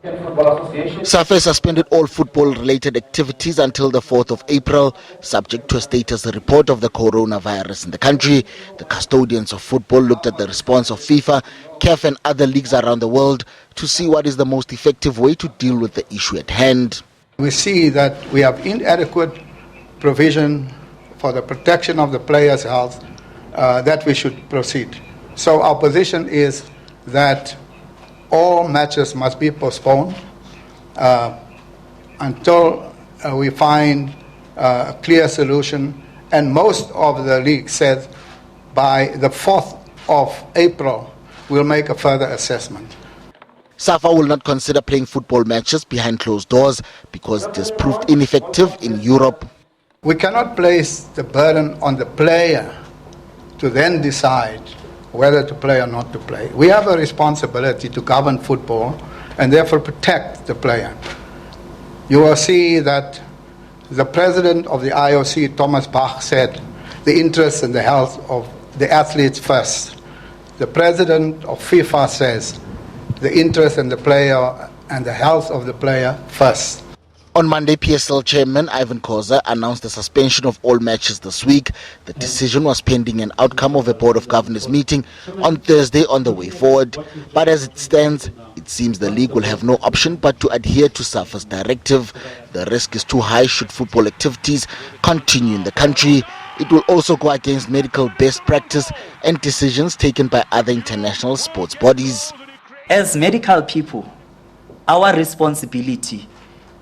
Safa suspended all football-related activities until the 4th of April, subject to a status report of the coronavirus in the country. The custodians of football looked at the response of FIFA, CAF and other leagues around the world to see what is the most effective way to deal with the issue at hand. We see that we have inadequate provision for the protection of the players' health, that we should proceed. So our position is that all matches must be postponed until we find a clear solution. And most of the league said by the 4th of April we'll make a further assessment. Safa will not consider playing football matches behind closed doors because it has proved ineffective in Europe. We cannot place the burden on the player to then decide whether to play or not to play. We have a responsibility to govern football and therefore protect the player. You will see that the president of the IOC, Thomas Bach, said the interests and the health of the athletes first. The president of FIFA says the interest in the player and the health of the player first. On Monday, PSL chairman Ivan Khoza announced the suspension of all matches this week. The decision was pending an outcome of a Board of Governors meeting on Thursday on the way forward. But as it stands, it seems the league will have no option but to adhere to Safa's directive. The risk is too high should football activities continue in the country. It will also go against medical best practice and decisions taken by other international sports bodies. As medical people, our responsibility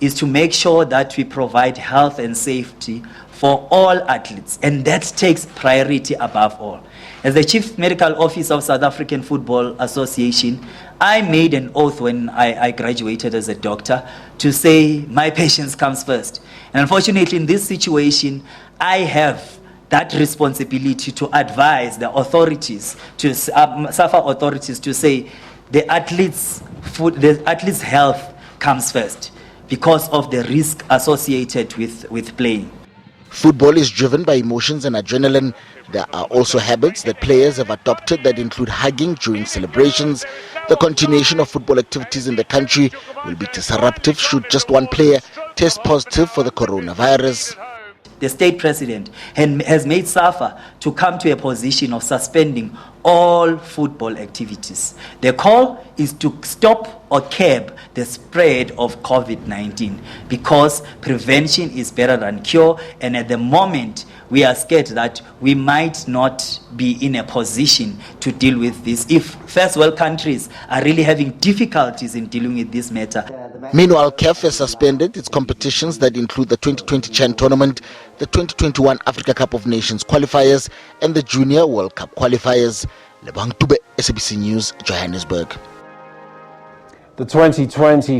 is to make sure that we provide health and safety for all athletes, and that takes priority above all. As the Chief Medical Officer of South African Football Association, I made an oath when I graduated as a doctor to say my patients comes first. And unfortunately, in this situation, I have that responsibility to advise the authorities, to SAFA authorities, to say the athletes' health comes first, because of the risk associated with playing. Football is driven by emotions and adrenaline. There are also habits that players have adopted that include hugging during celebrations. The continuation of football activities in the country will be disruptive should just one player test positive for the coronavirus. The state president has made SAFA to come to a position of suspending all football activities. The call is to stop or curb the spread of COVID-19 because prevention is better than cure, and at the moment we are scared that we might not be in a position to deal with this if first world countries are really having difficulties in dealing with this matter. Meanwhile, CAF has suspended its competitions that include the 2020 Chan Tournament, the 2021 Africa Cup of Nations qualifiers and the Junior World Cup qualifiers. Lebang Tube, SABC News, Johannesburg. The 2020